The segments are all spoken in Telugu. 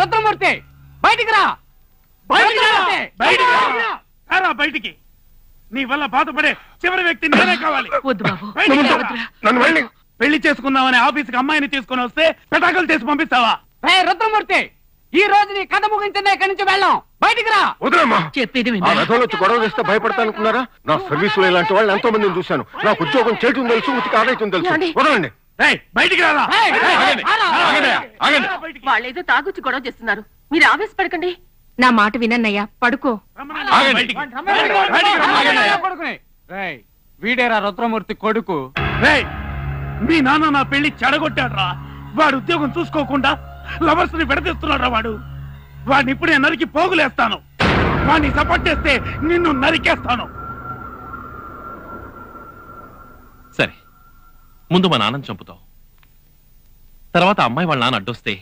రుద్రమూర్తి బయటికి రా, బయటికి. నీ వల్ల బాధపడే చివరి వ్యక్తి నేనే కావాలి. పెళ్లి చేసుకుందామని ఆఫీస్కి అమ్మాయిని తీసుకుని వస్తే పెటాకులు చేసి పంపిస్తావా? రుద్రమూర్తి, ఈ రోజు నీ కథ ముగించిందే, ఇక్కడి నుంచి వెళ్ళాం. బయటికి రా. గొడవ చేస్తే భయపడతానుకున్నారా? నా సర్వీసులో ఇలాంటి వాళ్ళు ఎంతో మందిని చూశాను. నాకు ఉద్యోగం చేయటం తెలుసు, ఉతికి ఆడటం తెలుసు. వదలండి. బయటికి రారా. వాళ్ళేదో తాగుచ్చి గొడవ చేస్తున్నారు, మీరు ఆవేశపడకండి. నా మాట వినన్నయ్యా, పడుకో. వీడేరా రుద్రమూర్తి కొడుకు. మీ నాన్న నా పెళ్లి చెడగొట్టాడ్రా. వాడు ఉద్యోగం చూసుకోకుండా లవర్స్ ని విడదీస్తున్నాడు. వాడిని ఇప్పుడే నరికి పోగులేస్తాను. వాడిని సపోర్ట్ చేస్తే నిన్ను నరికేస్తాను. సరే, ముందు మా నాన్నని చంపుతావు, తర్వాత అమ్మాయి వాళ్ళ నాన్న అడ్డొస్తే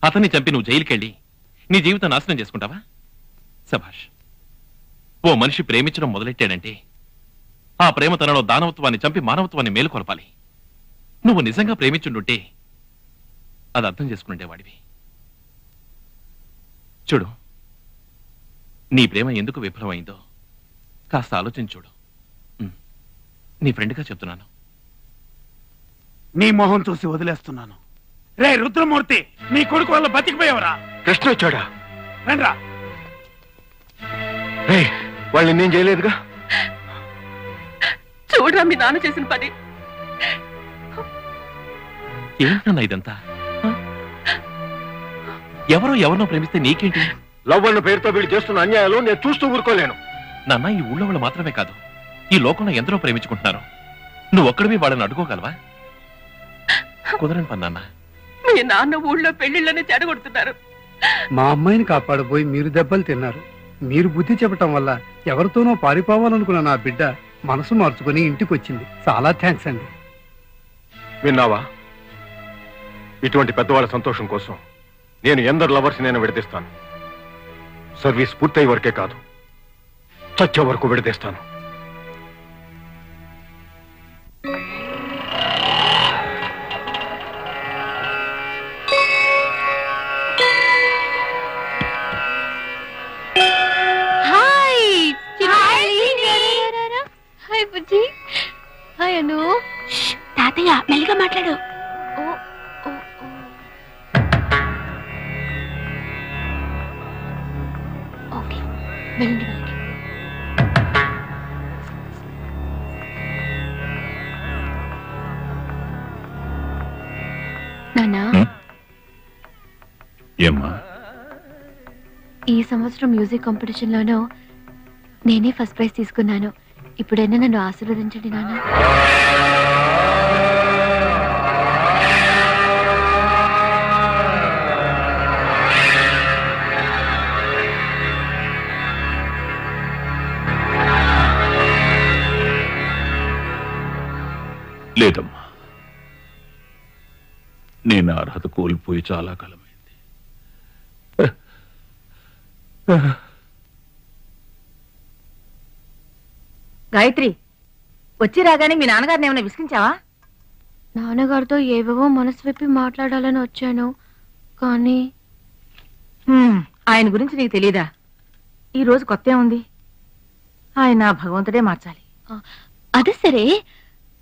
అతన్ని చంపి నువ్వు జైలుకెళ్ళి నీ జీవితం నాశనం చేసుకుంటావా? సభాష్. ఓ మనిషి ప్రేమించడం మొదలెట్టాడంటే ఆ ప్రేమ తనలో దానవత్వాన్ని చంపి మానవత్వాన్ని మేలుకొలపాలి. నువ్వు నిజంగా ప్రేమించుండుంటే అది అర్థం చేసుకుంటేవాడివి. చూడు, నీ ప్రేమ ఎందుకు విఫలమైందో కాస్త ఆలోచించుడు. నీ ఫ్రెండ్గా చెప్తున్నాను. నీ మొహం చూసి వదిలేస్తున్నాను. రే రుద్రమూర్తి, నీ కొడుకు వల్ల బతికిపోయావరా? కృష్ణ వచ్చాడా? రండ్రా. వాళ్ళు నేను చేయలేదుగా. చూడరా మీ నాన్న చేసిన పని. ఏంటన్నా ఇదంతా? ఎవరో ఎవరినో ప్రేమిస్తే నీకేంటి? లవ్ అన్న పేరుతో వీళ్ళు చేస్తున్న అన్యాయాలు నేను చూస్తూ ఊరుకోలేను. నాన్న, ఈ ఊళ్ళో వాళ్ళు మాత్రమే కాదు, ఈ లోకంలో ఎందరో ప్రేమించుకుంటున్నారు. నువ్వు ఒక్కడివి వాళ్ళని అడ్డుకోగలవా? కుదరని పని నాన్న. మీ నాన్న ఊళ్ళో పెళ్లిళ్ళని చెడగొడుతున్నారు. మా అమ్మాయిని కాపాడబోయి మీరు దెబ్బలు తిన్నారు. మీరు బుద్ధి చెప్పటం వల్ల ఎవరితోనో పారిపోవాలనుకున్న నా బిడ్డ మనసు మార్చుకుని ఇంటికి వచ్చింది. చాలా థ్యాంక్స్ అండి. విన్నావా? ఇటువంటి పెద్దవాళ్ళ సంతోషం కోసం నేను ఎందరు లవర్స్ నేను విడదీస్తాను. సర్వీస్ పూర్తయ్యే వరకే కాదు, చచ్చే వరకు విడదీస్తాను. హాయ్ అను. తాతయ్య మెల్లిగా మాట్లాడు. ఓకే, వెళ్ళండి వెళ్ళండి. నాన్నా, ఈ సంవత్సరం మ్యూజిక్ కాంపిటీషన్ లోనూ నేనే ఫస్ట్ ప్రైజ్ తీసుకున్నాను. ఇప్పుడైనా నన్ను ఆశీర్వదించండి నాన్న. లేదమ్మా, నేను అర్హత కోల్పోయి చాలా కాలమైంది. గాయత్రి, వచ్చి రాగానే మీ నాన్నగారిని ఏమైనా విసిగించావా? నాన్నగారితో ఏవేవో మనసు విప్పి మాట్లాడాలని వచ్చాను, కానీ ఆయన గురించి నీకు తెలీదా? ఈ రోజు కొత్త ఉంది. ఆయన భగవంతుడే మార్చాలి. అదే సరే,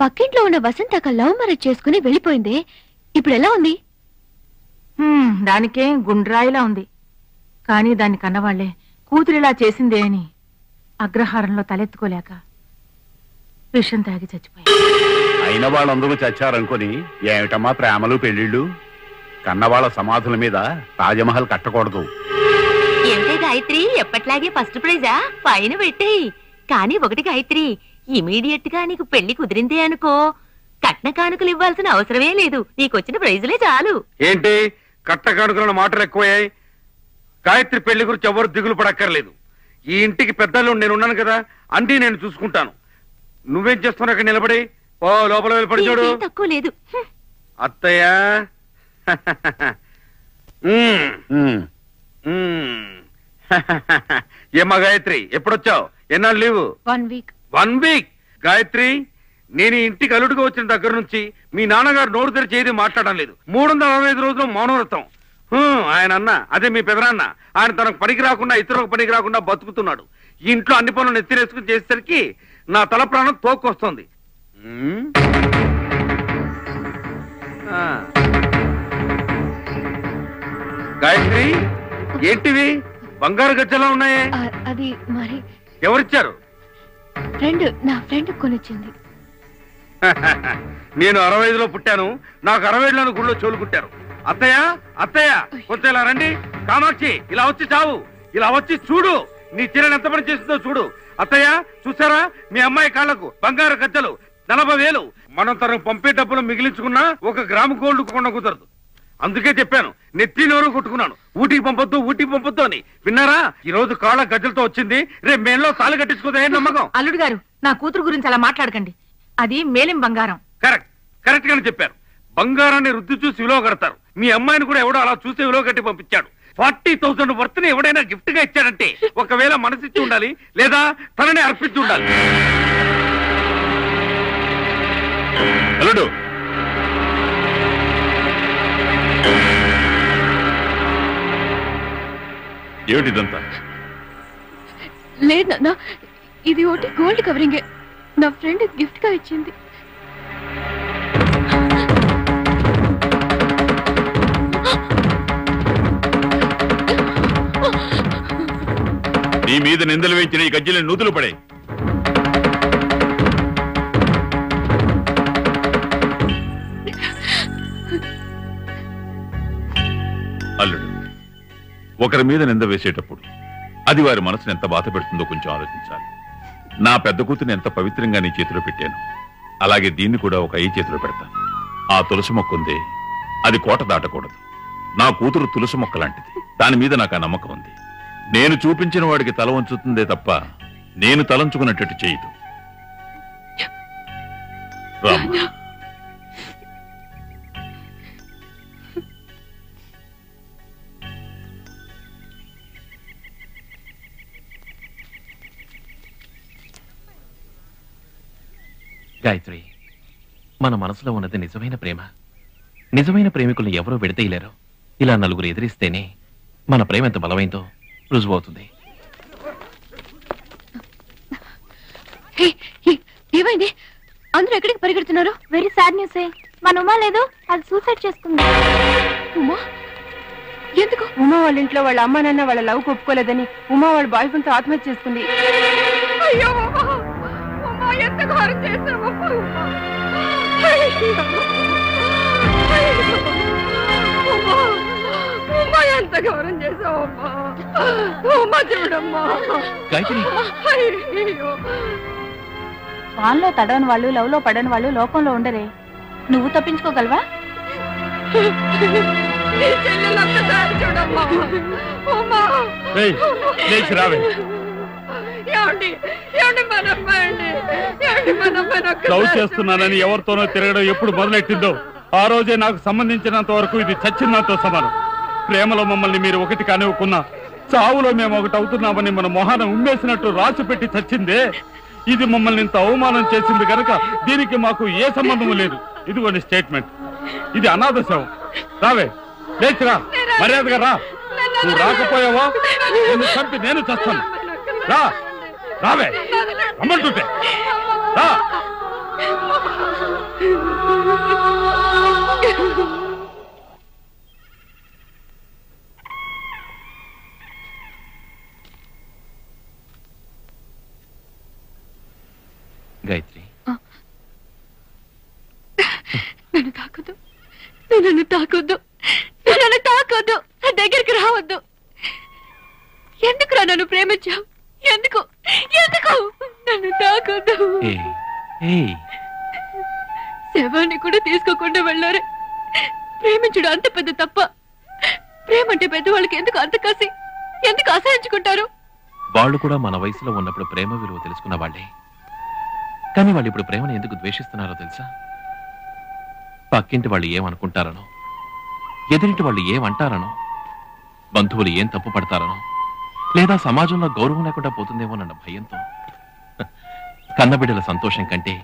పక్కింట్లో ఉన్న వసంతక లవ్ మ్యారేజ్ చేసుకుని వెళ్ళిపోయింది. ఇప్పుడు ఎలా ఉంది? దానికేం గుండ్రాయిలా ఉంది, కానీ దాన్ని కన్నవాళ్లే కూతురిలా చేసిందే అని అగ్రహారంలో తలెత్తుకోలేక విషం తాగి చచ్చిపోయాడు. అయిన వాళ్ళందరూ చచ్చారనుకొని ఏమిటమ్మా ప్రేమలు పెళ్లిళ్ళు? కన్నవాళ్ల సమాధుల మీద తాజ్మహల్ కట్టకూడదు. ఏమిటే గాయత్రి, ఎప్పట్లాగే ఫస్ట్ ప్రైజా? పైన పెట్టేయి. కానీ ఒకటి గాయత్రి, ఇమీడియట్ గా నీకు పెళ్లి కుదిరిందే అనుకో, కట్న కానుకలు ఇవ్వాల్సిన అవసరమే లేదు. నీకొచ్చిన ప్రైజులే చాలు. ఏంటి కట్న కానుకల మాటలు ఎక్కువయ్యాయి? గాయత్రి పెళ్లి గురించి ఎవరు దిగులు పడక్కర్లేదు. ఈ ఇంటికి పెద్దలు నేనున్నాను కదా, అన్నీ నేను చూసుకుంటాను. నువ్వేం చేస్తున్నావు అక్కడ నిలబడి? ఓ లోపల వెళ్ళి చూడు. తక్కువ లేదు అత్తయ్య. ఏమ్మా గాయత్రి, ఎప్పుడొచ్చావు? ఎన్నాళ్ళు లీవు? 1 వీక్. 1 వీక్? గాయత్రి, నేను ఇంటికి అల్లుడిగా వచ్చిన దగ్గర నుంచి మీ నాన్నగారు నోరు తెరిచి ఏది మాట్లాడడం లేదు. 365 రోజులు మౌనవ్రతం. ఆయన అన్న అదే మీ పెదనాన్న. ఆయన తనకు పనికి రాకుండా ఇతరులకు పనికి రాకుండా బతుకుతున్నాడు. ఈ ఇంట్లో అన్ని పనులు నెత్తిరేసుకుని చేసేసరికి నా తల ప్రాణం తోకొస్తుంది. గాయత్రి, ఏంటివి బంగారు గజ్జలా ఉన్నాయే? అది మరి ఎవరిచ్చారు? నా ఫ్రెండ్ కొనిచ్చింది. నేను 65లో పుట్టాను, నాకు 65లోని గుళ్ళో చెవులు కుట్టారు. అత్తయ్య అత్తయ్య కొంచెం ఇలా రండి. కామాక్షి ఇలా వచ్చి చావు, ఇలా వచ్చి చూడు, నీ చీరను ఎంత పని చేసిందో చూడు. అత్తయ్య చూసారా, మీ అమ్మాయి కాళ్లకు బంగారు గజ్జలు 40,000. మనం తనకు పంపే డబ్బులు మిగిలించుకున్నా 1 గ్రాము గోల్డ్ కొన కుదరదు. అందుకే చెప్పాను, నెత్తి నోరు కొట్టుకున్నాను, ఊటికి పంపొద్దు అని. విన్నారా? ఈ రోజు కాళ్ళ గజ్జలతో వచ్చింది, రేపు మేలో తాళి కట్టించుకోదే నమ్మకం. అల్లుడు గారు, నా కూతురు గురించి అలా మాట్లాడకండి. అది మేలిం బంగారం. కరెక్ట్ గానే చెప్పారు. బంగారాన్ని రుద్ది చూసి విలువ కడతారు. మీ అమ్మాయిని కూడా ఎవడో అలా చూసి విలువ కట్టి పంపించాడు. 40,000 వర్త్ ని ఎవడైనా గిఫ్ట్ గా ఇచ్చాడంటే ఒకవేళ మనసిచ్చి ఉండాలి, లేదా తనని అర్పించి ఉండాలి. అల్లుడు, ఏమిటిదంతా? లేదు నాన్న, ఇది ఒకటి గోల్డ్ కవరింగే. నా ఫ్రెండ్ గిఫ్ట్ గా ఇచ్చింది. నీ మీద నిందలు వేయించిన ఈ గజ్జెలు నూతులు పడే. అల్లుడు, ఒకరి మీద నింద వేసేటప్పుడు అది వారి మనసును ఎంత బాధ పెడుతుందో కొంచెం ఆలోచించాలి. నా పెద్ద కూతురిని ఎంత పవిత్రంగా నీ చేతిలో పెట్టాను, అలాగే దీన్ని కూడా ఒక అయ్యి చేతిలో పెడతాను. ఆ తులసి మొక్క ఉంది, అది కోట దాటకూడదు. నా కూతురు తులసి మొక్క లాంటిది, దాని మీద నాకు ఆ నమ్మకం ఉంది. నేను చూపించిన వాడికి తల వంచుతుందే తప్ప నేను తలంచుకున్నట్టు చేయదు. రామ్మా. గాయత్రి, మన మనసులో ఉన్నది నిజమైన ప్రేమ. నిజమైన ప్రేమికులను ఎవరో విడతీయలేరు. ఇలా నలుగురు ఎదిరిస్తేనే మన ప్రేమ ఎంత బలమైందో రుజువవుతుంది. ఏమైంది? అందరూ ఎక్కడికి పరిగెడుతున్నారు? Very sad news. మన ఉమా లేదు, అది సూసైడ్ చేసుకుంది. ఉమా? ఎందుకు? ఉమా వాళ్ళ ఇంట్లో వాళ్ళ అమ్మ నాన్న వాళ్ళ లవ్ ఒప్పుకోలేదని ఉమా వాళ్ళ బాయ్ ఫ్రెండ్ తో ఆత్మహత్య చేసుకుంది. అయ్యో ఉమా, ఎంత ఘోరం చేశావు! ఉమా, ఎంత ఘోరం చేశావు! ఉమా చూడమ్మా. వాన్లో తడవని వాళ్ళు, లవ్ లో పడని వాళ్ళు లోకంలో ఉండరే. నువ్వు తప్పించుకోగలవా? లవ్ చేస్తున్నానని ఎవరితోనో తిరగడం ఎప్పుడు మొదలెట్టిందో ఆ రోజే నాకు సంబంధించినంత వరకు ఇది చచ్చినంతో సమానం. ప్రేమలో మమ్మల్ని మీరు ఒకటి కానివ్వకున్నా, చావులో మేము ఒకటి అవుతున్నామని మన మొహాన ఉమ్మేసినట్టు రాసి పెట్టి చచ్చిందే. ఇది మమ్మల్ని ఇంత అవమానం చేసింది కనుక దీనికి మాకు ఏ సంబంధం లేదు. ఇదిగోండి స్టేట్మెంట్. ఇది అనాథ శవం. రావే, లేచిరా, మర్యాదగా రా. నువ్వు రాకపోయావా నిన్ను చంపి నేను చస్తాను. రా, రావే, రమ్మంటుంటే రా. గాయత్రి, నన్ను తాకొద్దు, నన్ను తాకొద్దు, నన్ను తాకొద్దు, నా దగ్గరికి రావద్దు. ఎందుకురా నన్ను ప్రేమించావు? ఎందుకు ఎందుకు నన్ను తాకొద్దు? శవాన్ని కూడా తీసుకోకుండా వెళ్ళారే. ప్రేమించుడు అంత పెద్ద తప్ప. ప్రేమంటే పెద్దవాళ్ళకి ఎందుకు అంత కసి? ఎందుకు అసహించుకుంటారు? వాళ్ళు కూడా మన వయసులో ఉన్నప్పుడు ప్రేమ విలువ తెలుసుకున్న వాళ్ళే. కానీ వాళ్ళు ఇప్పుడు ప్రేమను ఎందుకు ద్వేషిస్తున్నారో తెలుసా? పక్కింటి వాళ్ళు ఏమనుకుంటారనో, ఎదురింటి వాళ్ళు ఏమంటారనో, బంధువులు ఏం తప్పు పడతారనో, లేదా సమాజంలో గౌరవం లేకుండా పోతుందేమోనన్న భయంతో. కన్నబిడ్డల సంతోషం కంటే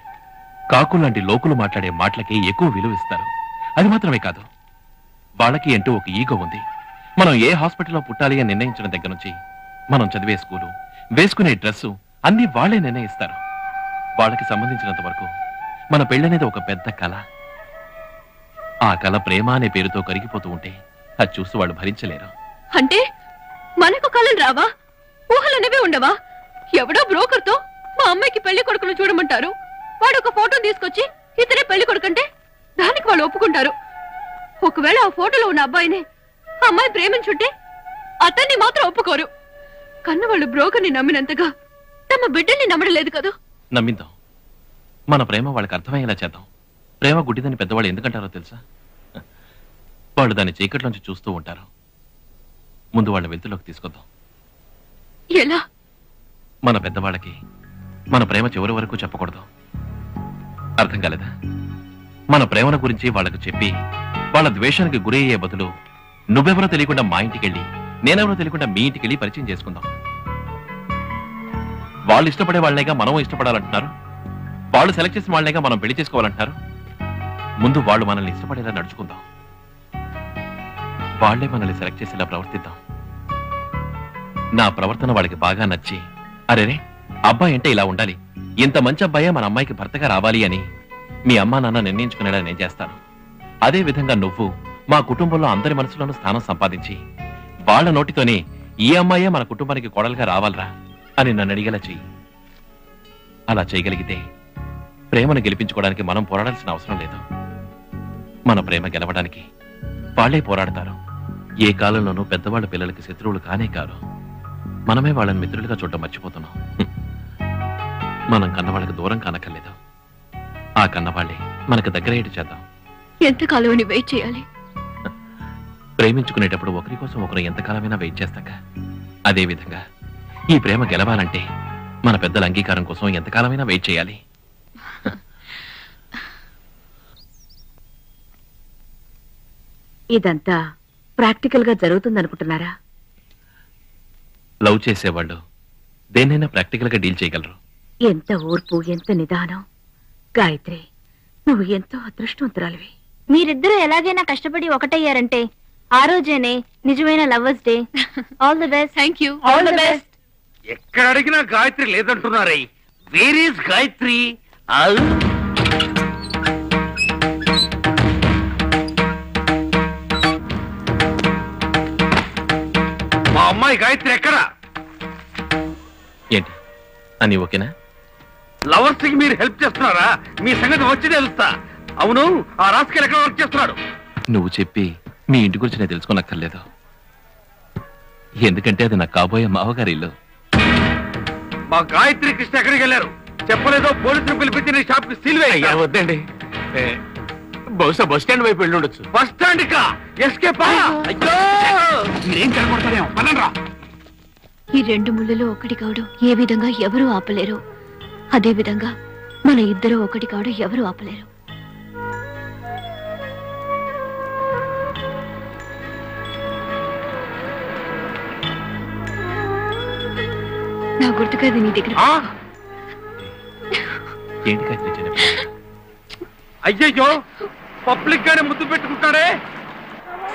కాకులాంటి లోకులు మాట్లాడే మాటలకే ఎక్కువ విలువిస్తారు. అది మాత్రమే కాదు, వాళ్ళకి అంటూ ఒక ఈగో ఉంది. మనం ఏ హాస్పిటల్లో పుట్టాలి అని నిర్ణయించిన దగ్గర నుంచి మనం చదివే స్కూలు, వేసుకునే డ్రెస్సు అన్ని వాళ్లే నిర్ణయిస్తారు. వాళ్ళకి సంబంధించినంత వరకు మన పెళ్ళనేది ఒక పెద్ద కళ. ఆ కళ ప్రేమ అనే పేరుతో కరిగిపోతూ ఉంటే అది చూసి వాళ్ళు భరించలేరు. అంటే మనకు కళలు రావా? ఊహలనేవే ఉండవా? ఎవడో బ్రోకర్ తో మా అమ్మాయికి పెళ్లి కొడుకును చూడమంటారు. వాడు ఒక ఫోటో తీసుకొచ్చి ఇతనే పెళ్లి కొడుకంటే దానికి వాళ్ళు ఒప్పుకుంటారు. ఒకవేళ ఆ ఫోటోలో ఉన్న అబ్బాయిని అమ్మాయి ప్రేమించుంటే అతన్ని మాత్రం ఒప్పుకోరు. కన్న వాళ్ళు బ్రోకర్ని నమ్మినంతగా తమ బిడ్డల్ని నమ్మడలేదు కదా. నమ్మిద్దాం. మన ప్రేమ వాళ్ళకి అర్థమయ్యేలా చేద్దాం. ప్రేమ గుడ్డిదని పెద్దవాళ్ళు ఎందుకంటారో తెలుసా? వాళ్ళు దాన్ని చీకట్లోంచి చూస్తూ ఉంటారు. ముందు వాళ్ళ వెలుతులోకి తీసుకొద్దాం. ఎలా? మన పెద్దవాళ్ళకి మన ప్రేమ చివరి వరకు చెప్పకూడదు. అర్థం కాలేదా? మన ప్రేమను గురించి వాళ్ళకు చెప్పి వాళ్ళ ద్వేషానికి గురి అయ్యే బదులు నువ్వెవరో తెలియకుండా మా ఇంటికెళ్ళి, నేనెవరో తెలియకుండా మీ ఇంటికెళ్ళి పరిచయం చేసుకుందాం. వాళ్ళు ఇష్టపడే వాళ్ళేగా మనం ఇష్టపడాలంటున్నారు. వాళ్ళు సెలెక్ట్ చేసిన వాళ్ళేగా మనం పెళ్లి చేసుకోవాలంటున్నారు. ముందు వాళ్ళు మనల్ని ఇష్టపడేలా నడుచుకుందాం. వాళ్లే మనల్ని సెలెక్ట్ చేసేలా ప్రవర్తిద్దాం. నా ప్రవర్తన వాళ్ళకి బాగా నచ్చి, అరేరే అబ్బాయి అంటే ఇలా ఉండాలి, ఇంత మంచి అబ్బాయే మన అమ్మాయికి భర్తగా రావాలి అని మీ అమ్మా నాన్న నిర్ణయించుకునేలా నేను చేస్తాను. అదే విధంగా నువ్వు మా కుటుంబంలో అందరి మనసులోనూ స్థానం సంపాదించి వాళ్ళ నోటితోనే ఈ అమ్మాయే మన కుటుంబానికి కోడలుగా రావాలరా అని నన్ను అడిగేలా చెయ్యి. అలా చేయగలిగితే ప్రేమను గెలిపించుకోవడానికి మనం పోరాడాల్సిన అవసరం లేదు. మన ప్రేమ గెలవడానికి వాళ్లే పోరాడతారు. ఏ కాలంలోనూ పెద్దవాళ్ళ పిల్లలకి శత్రువులు కానే కారు. మనమే వాళ్ళని మిత్రులుగా చూడటం మర్చిపోతున్నాం. మనం కన్నవాళ్ళకి దూరం కానక్కర్లేదు. ఆ కన్నవాళ్లే మనకు దగ్గరయ్యేటి చేద్దాం. ఎంతకాలం వెయిట్ చేయాలి? ప్రేమించుకునేటప్పుడు ఒకరి కోసం ఒకరు ఎంతకాలమైనా వెయిట్ చేస్తాక, అదే విధంగా ఈ ప్రేమ గెలవాలంటే మన పెద్దల అంగీకారం కోసం ఎంతకాలమైనా వెయిట్ చేయాలి. ఇదంతా ప్రాక్టికల్ గా జరుగుతుందనుకుంటున్నారా? లవ్ చేసేవాళ్ళు దేన్నైనా ప్రాక్టికల్ గా డీల్ చేయగలరు. ఎంత ఓర్పు, ఎంత నిదానం. గాయత్రి, నువ్వు ఎంతో అదృష్టవంతురాలివి. మీరిద్దరూ ఎలాగైనా కష్టపడి ఒకటయ్యారంటే ఆ రోజేనే నిజమైన lovers day. All the best. Thank you. All the best. ఎక్కడ అడిగినా గాయత్రి లేదంటున్నారే. Where is Gayatri? మా అమ్మాయి గాయత్రి ఎక్కడా? ఏంటి అని ఓకేనా? లవర్స్ కి మీరు హెల్ప్ చేస్తున్నారా? మీ సంగతి వచ్చి తెలుస్తా. అవును, ఆ రాస్కల్ ఎక్కడ వర్క్ చేస్తున్నాడు? నువ్వు చెప్పి మీ ఇంటి గురించి నేను తెలుసుకోనక్కర్లేదు. ఎందుకంటే అది నా కాబోయే మావగారి ఇల్లు. మా గాయత్రి కృష్ణ ఎక్కడికి వెళ్ళారు? చెప్పలేదో పోలీసులు పిలిపించి నీ షాప్ కి సీల్ వేయ. వద్దండి, బహుశా బస్ స్టాండ్ వైపు వెళ్ళి ఉండొచ్చు. బస్ స్టాండ్ కా ఎస్కేప్? అయ్యో, మీరేం కనపడతారేమో. పదండ్రా. ఈ రెండు ముళ్ళలో ఒకటి కావడం ఏ విధంగా ఎవరూ ఆపలేరు. అదే విధంగా మన ఇద్దరు ఒకటి కావడం ఎవరూ ఆపలేరు. నా గుర్తుగా నీ దగ్గర. ఏంటి గాయత్రి? అయ్యయ్యో, పబ్లిక్ గానే ముద్దు పెట్టుకుంటాడే.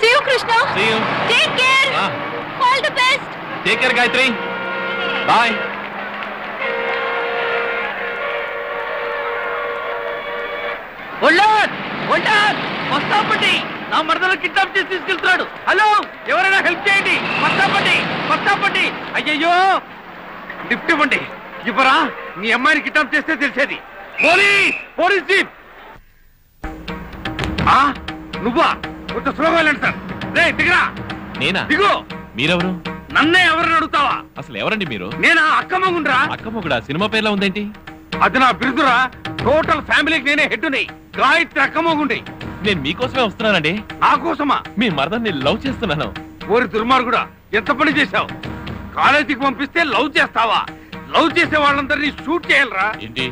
See you, Krishna. See you. Take care. All the best. Take care, Gayatri. Bye. వస్తాపండి, నా మరదలు కిడ్నాప్ చేసి తీసుకెళ్తున్నాడు. హలో, ఎవరైనా హెల్ప్ చేయండి. వస్తాపండి. అయ్యయ్యో, లిఫ్ట్ ఇవ్వండి. ఇవ్వరా? నీ అమ్మాయిని కిడ్నాప్ చేస్తే తెలిసేది. Police jeep. నువ్వా? కొంచెం స్లోగా వెళ్ళండి సార్. రే దిగరా. నేనా? దిగు. మీరెవరు? నన్నే ఎవరిని అడుగుతావా? అసలు ఎవరండి మీరు? నేనా? అక్కమ్మగుండ్రా. అక్కమ్మగుడా? సినిమా పేర్లా ఉందేంటి? అది నా బిరుదురా. టోటల్ ఫ్యామిలీకి నేనే హెడ్డుని. గాయత్రి అక్కమ్మగుండి. నేను మీకోసమే వస్తున్నానండి. నా కోసమా? మీ మరదల్ని లవ్ చేస్తున్నాను. ఓరి దుర్మార్గుడా, ఎంత పని చేశావు? కాలేజీకి పంపిస్తే లవ్ చేస్తావా? లవ్ చేసే వాళ్ళందరినీ షూట్ చేయాలరా? ఏంటి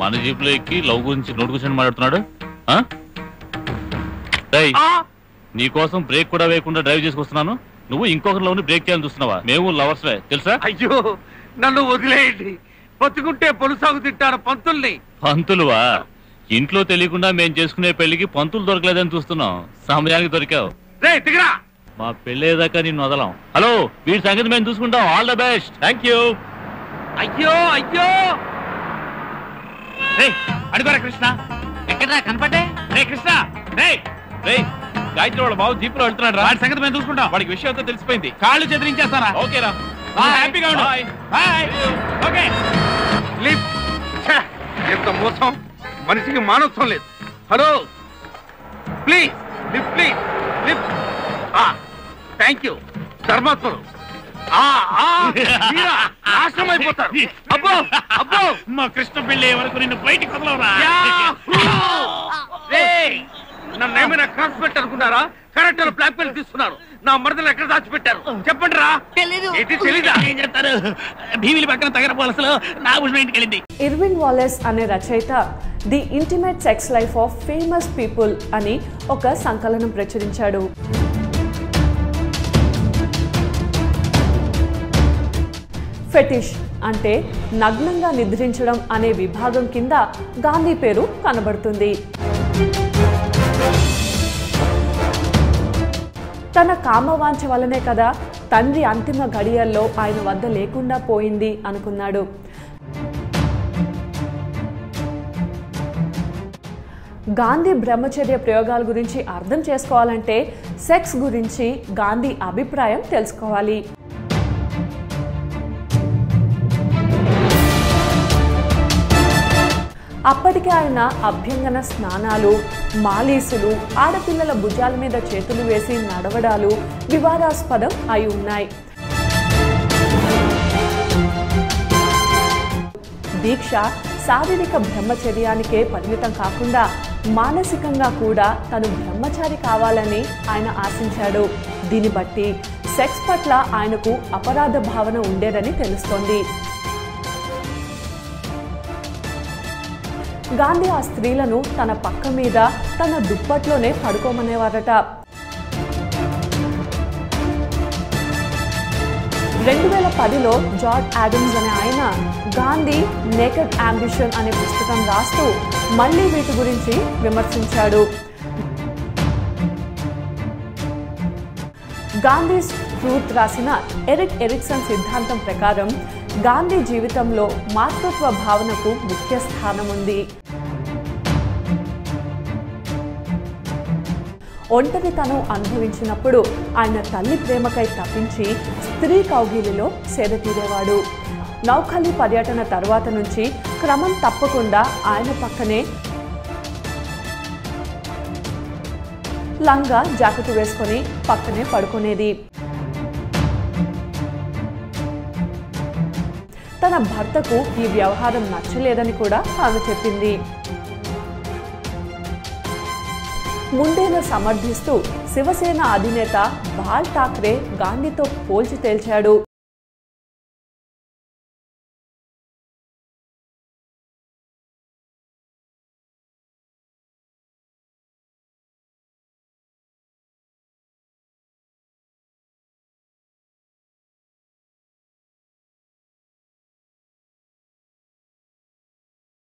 మన జీప్ లో ఎక్కి లవ్ గురించి నోటిఫికేషన్ మాట్లాడుతున్నాడు? నీకోసం బ్రేక్ కూడా వేయకుండా డ్రైవ్ చేసుకొస్తున్నాను. నువ్వు ఇంకొకరి లవ్ ని బ్రేక్ చేయాలని చూస్తున్నావా? మేము లవర్స్ తెలుసా? అయ్యో, నన్ను వదిలేయండి. బతుకుంటే పొలుసాగు తింటాను పంతుల్ని. పంతులువా? ఇంట్లో తెలియకుండా మేం చేసుకునే పెళ్లికి పంతులు దొరకలేదని చూస్తున్నాం. సమయానికి దొరికావు. రే దిగరా. మా పెళ్ళేదాకా నిన్ను వదలం. హలో, వీడి సంగతి మేము చూసుకుంటాం. All the best. Thank you. అయ్యో అయ్యో అడుగురా కృష్ణ. ఎక్కడా కనపడ్డే? రే కృష్ణ, రే రే గాయత్రి వాళ్ళ బాబు జీపులో వెళ్తున్నాడు రా. వాడి సంగతి మేము చూసుకుంటాం. వాడికి విషయం అంతా తెలిసిపోయింది. కాళ్ళు చెదిరించేస్తారా? ఓకేరా, హ్యాపీగా ఉండు. బాయ్. ఓకే. ఎంత మోసం, మనిషికి మానవత్వం లేదు. Hello please lift, please lift. Thank you ధర్మాత్మలు. నాశనం అయిపోతారు. అబ్బో అబ్బో, మా కృష్ణ పెళ్ళి వరకు నిన్ను బయటికి వదలవరా. నన్ను ఏమైనా క్రాస్ పెట్టి అనుకున్నారా? కరెక్ట్ బ్లాక్ బెల్ట్ తీసుకున్నారు. నా మరదలు ఎక్కడ దాచిపెట్టారు చెప్పండి రా. తెలీదా? ఏం చెప్తారు? భీమిలి పక్కన తగర పోలసలో నాగభూషణ ఇంటికి వెళ్ళింది. ఇర్విన్ వాలెస్ అనే రచయిత the intimate sex life of famous people అని ఒక సంకలనం ప్రచురించాడు. ఫెటిష్ అంటే నగ్నంగా నిద్రించడం అనే విభాగం కింద గాంధీ పేరు కనబడుతుంది. తన కామవాంఛ వల్లనే కదా తండ్రి అంతిమ గడియల్లో ఆయన వద్ద లేకుండా పోయింది అనుకున్నాడు. గాంధీ బ్రహ్మచర్య ప్రయోగాల గురించి అర్థం చేసుకోవాలంటే సెక్స్ గురించి గాంధీ అభిప్రాయం తెలుసుకోవాలి. అప్పటికే ఆయన అభ్యంగన స్నానాలు, మాలీసులు, ఆడపిల్లల భుజాల మీద చేతులు వేసి నడవడాలు వివాదాస్పదం అయి ఉన్నాయి. దీక్ష శారీరక బ్రహ్మచర్యానికే పరిమితం కాకుండా మానసికంగా కూడా తను బ్రహ్మచారి కావాలని ఆయన ఆశించాడు. దీన్ని బట్టి సెక్స్ పట్ల ఆయనకు అపరాధ భావన ఉండేదని తెలుస్తోంది. గాంధీ ఆ స్త్రీలను తన పక్క మీద తన దుప్పట్లోనే పడుకోమనేవారట. 2010లో జార్జ్ ఆడమ్స్ అనే ఆయన గాంధీ నేకెడ్ అంబిషన్ అనే పుస్తకం రాస్తూ మళ్లీ వీటి గురించి విమర్శించాడు. గాంధీస్ ట్రూత్ రాసిన ఎరిక్ ఎరిక్సన్ సిద్ధాంతం ప్రకారం గాంధీ జీవితంలో మాతృత్వ భావనకు ముఖ్య స్థానం ఉంది. ఒంటరితనం అనుభవించినప్పుడు ఆయన తల్లి ప్రేమకై తప్పించి స్త్రీ కౌగిలిలో సేద తీరేవాడు. నౌఖాళీ పర్యటన తర్వాత నుంచి క్రమం తప్పకుండా ఆయన పక్కనే లంగా జాకెట్ వేసుకొని పక్కనే పడుకునేది. తన భర్తకు ఈ వ్యవహారం నచ్చలేదని కూడా ఆమె చెప్పింది. ముండేను సమర్థిస్తూ శివసేన అధినేత బాల్ ఠాక్రే గాంధీతో పోల్చి తేల్చాడు.